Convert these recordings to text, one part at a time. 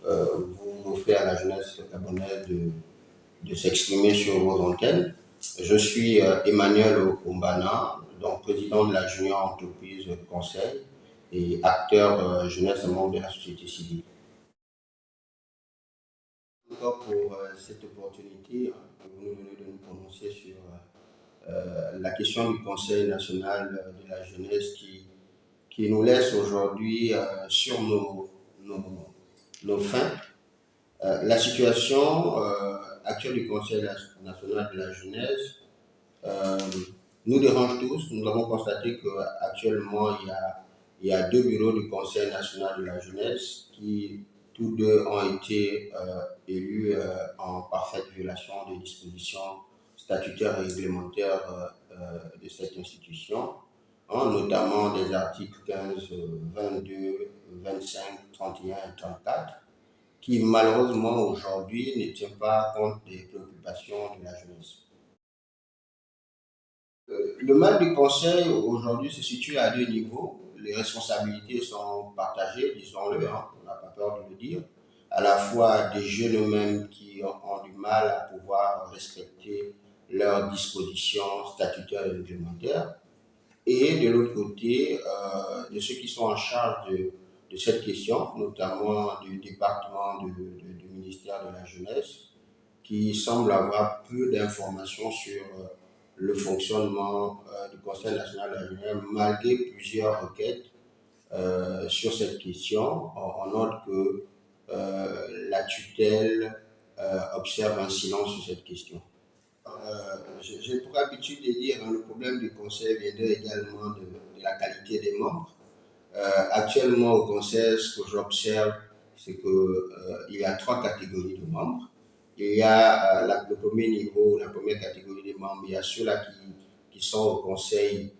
vous offrez à la jeunesse gabonaise de s'exprimer sur vos antennes. Je suis Emmanuel Ombana, donc président de la Junior Entreprise Conseil et acteur jeunesse et membre de la société civile. Encore pour cette opportunité que vous nous venez de nous prononcer sur la question du Conseil national de la jeunesse qui nous laisse aujourd'hui sur nos fins. La situation actuelle du Conseil national de la jeunesse nous dérange tous. Nous avons constaté qu'actuellement, il y a deux bureaux du Conseil national de la jeunesse qui, tous deux, ont été élus en parfaite violation des dispositions statutaires et réglementaires de cette institution, notamment des articles 15, 22, 25, 31 et 34, qui malheureusement aujourd'hui ne tiennent pas compte des préoccupations de la jeunesse. Le mal du Conseil aujourd'hui se situe à deux niveaux. Les responsabilités sont partagées, disons-le, on n'a pas peur de le dire, à la fois des jeunes eux-mêmes qui ont du mal à pouvoir respecter leurs dispositions statutaires et réglementaires, et de l'autre côté, de ceux qui sont en charge de cette question, notamment du département du ministère de la Jeunesse, qui semble avoir peu d'informations sur le fonctionnement du Conseil national de la jeunesse, malgré plusieurs requêtes sur cette question. On note que la tutelle observe un silence sur cette question. J'ai pour habitude de dire que le problème du Conseil vient également de la qualité des membres. Actuellement au Conseil, ce que j'observe, c'est qu'il y a trois catégories de membres. Il y a le premier niveau, la première catégorie des membres, il y a ceux-là qui sont au Conseil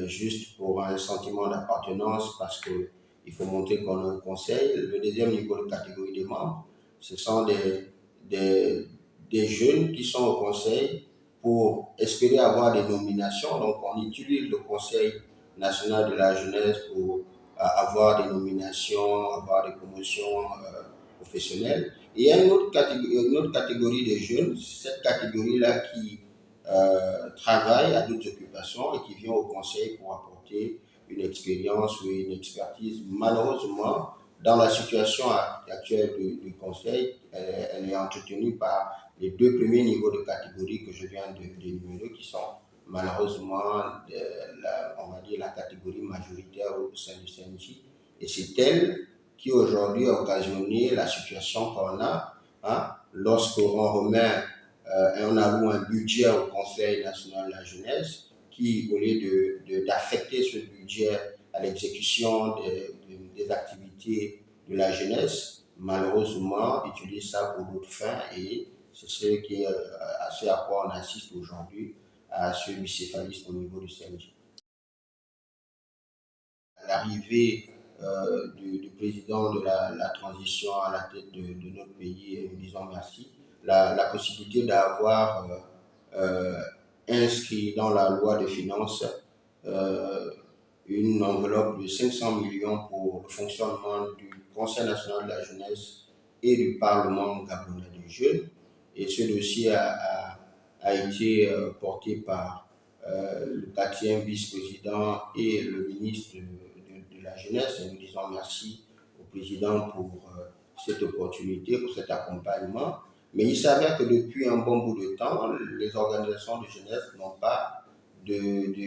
juste pour un sentiment d'appartenance parce qu'il faut montrer qu'on est au Conseil. Le deuxième niveau de catégorie des membres, ce sont des jeunes qui sont au Conseil pour espérer avoir des nominations. Donc on utilise le Conseil national de la jeunesse pour avoir des nominations, avoir des promotions professionnelles. Et il y a une autre catégorie de jeunes, cette catégorie-là qui travaille à d'autres occupations et qui vient au Conseil pour apporter une expérience ou une expertise. Malheureusement, dans la situation actuelle du Conseil, elle est entretenue par les deux premiers niveaux de catégorie que je viens d'énumérer, qui sont malheureusement, on va dire, la catégorie majoritaire au sein du CNJ. Et c'est elle qui aujourd'hui a occasionné la situation qu'on a lorsqu'on remet on alloue un budget au Conseil national de la jeunesse qui, au lieu d'affecter ce budget à l'exécution des activités de la jeunesse, malheureusement utilise ça pour d'autres fins, et c'est ce à quoi on assiste aujourd'hui, à ce bicéphalisme au niveau du CNJ. L'arrivée du président de la transition à la tête de notre pays, et nous disons merci, la possibilité d'avoir inscrit dans la loi de finances une enveloppe de 500 millions pour le fonctionnement du Conseil national de la jeunesse et du Parlement gabonais des jeunes. Et ce dossier a été porté par le 4e vice-président et le ministre de la jeunesse. Et nous disons merci au président pour cette opportunité, pour cet accompagnement. Mais il s'avère que depuis un bon bout de temps, les organisations de jeunesse n'ont pas de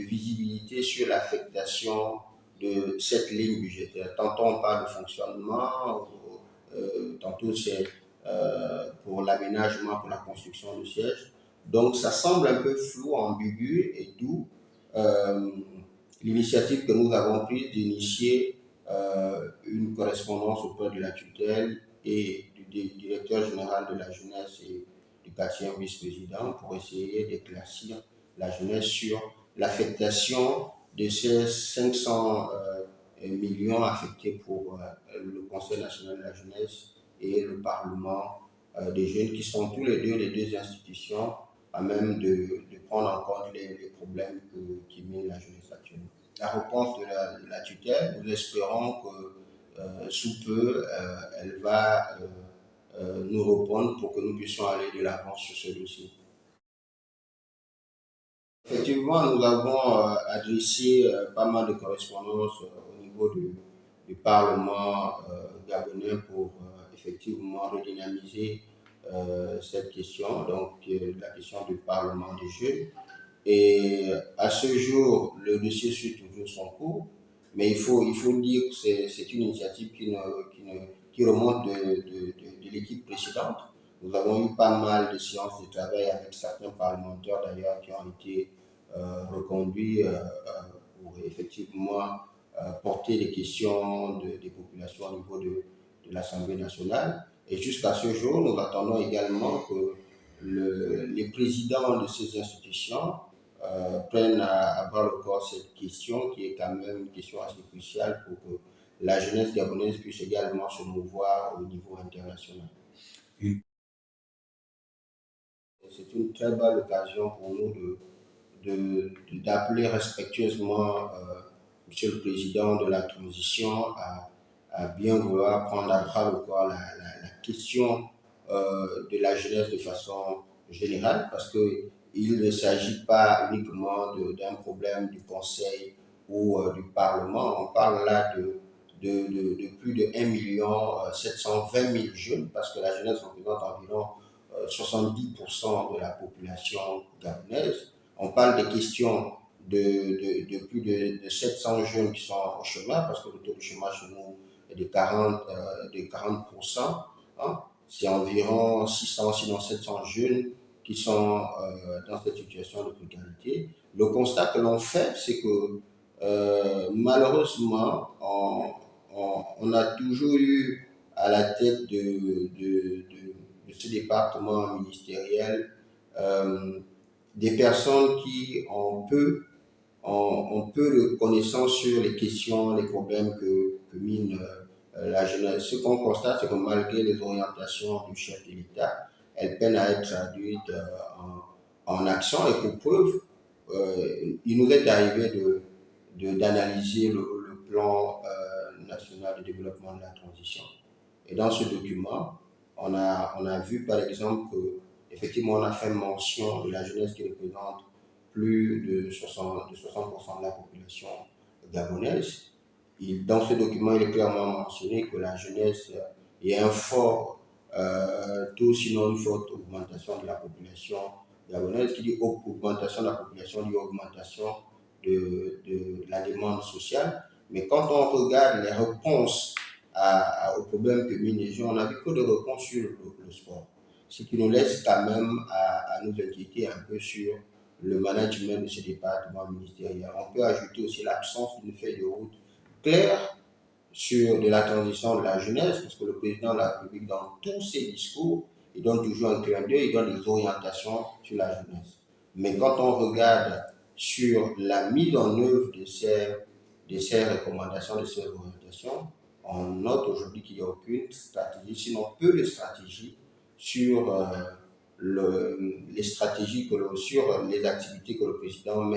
visibilité sur l'affectation de cette ligne budgétaire. Tantôt on parle de fonctionnement, tantôt c'est pour l'aménagement, pour la construction de sièges. Donc ça semble un peu flou, ambigu, et d'où l'initiative que nous avons prise d'initier une correspondance auprès de la tutelle et du directeur général de la jeunesse et du 4e vice-président pour essayer d'éclaircir la jeunesse sur l'affectation de ces 500 millions affectés pour le Conseil national de la jeunesse et le Parlement des jeunes, qui sont tous les deux institutions à même de prendre en compte les problèmes qui minent la jeunesse actuellement. La réponse de la tutelle, nous espérons que sous peu, elle va nous répondre pour que nous puissions aller de l'avant sur ce dossier. Effectivement, nous avons adressé pas mal de correspondances au niveau du Parlement gabonais pour effectivement redynamiser cette question, donc la question du Parlement des jeunes. Et à ce jour, le dossier suit toujours son cours, mais il faut dire que c'est une initiative qui remonte de l'équipe précédente. Nous avons eu pas mal de séances de travail avec certains parlementaires d'ailleurs qui ont été reconduits pour effectivement porter les questions des populations au niveau de l'Assemblée nationale. Et jusqu'à ce jour, nous attendons également que les présidents de ces institutions prennent à bras le corps cette question qui est quand même une question assez cruciale pour que la jeunesse gabonaise puisse également se mouvoir au niveau international. C'est une très belle occasion pour nous d'appeler respectueusement Monsieur le Président de la transition à bien vouloir prendre à bras le corps la question de la jeunesse de façon générale, parce qu'il ne s'agit pas uniquement d'un problème du Conseil ou du Parlement. On parle là de plus de 1 720 000 jeunes, parce que la jeunesse représente environ 70% de la population gabonaise. On parle des questions de plus de 700 jeunes qui sont au chômage, parce que le taux de chômage chez nous est de 40%. Hein. C'est environ 600, sinon 700 jeunes qui sont dans cette situation de précarité. Le constat que l'on fait, c'est que malheureusement, on a toujours eu à la tête de ce département ministériel des personnes qui ont peu de connaissances sur les questions, les problèmes que mine la jeunesse. Ce qu'on constate, c'est que malgré les orientations du chef de l'État, elles peinent à être traduites en action. Et pour preuve, il nous est arrivé d'analyser le plan national de développement de la transition. Et dans ce document, on a vu par exemple que effectivement on a fait mention de la jeunesse qui représente plus de 60% de la population gabonaise. Dans ce document, il est clairement mentionné que la jeunesse est un fort taux, sinon une forte augmentation de la population gabonaise. Qui dit augmentation de la population, dit augmentation de la demande sociale. Mais quand on regarde les réponses aux problèmes que mine les gens, on n'a vu que des réponses sur le sport. Ce qui nous laisse quand même à nous inquiéter un peu sur le management de ce département ministériel. On peut ajouter aussi l'absence d'une feuille de route claire sur de la transition de la jeunesse, parce que le président de la République, dans tous ses discours, il donne toujours un clin d'œil, il donne des orientations sur la jeunesse. Mais quand on regarde sur la mise en œuvre de ces recommandations, de ces orientations, on note aujourd'hui qu'il n'y a aucune stratégie, sinon peu de stratégies sur les stratégies sur les activités que le président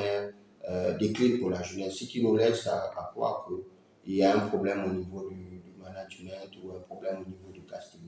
décline pour la jeunesse, ce qui nous laisse à croire qu'il y a un problème au niveau du management ou un problème au niveau du casting.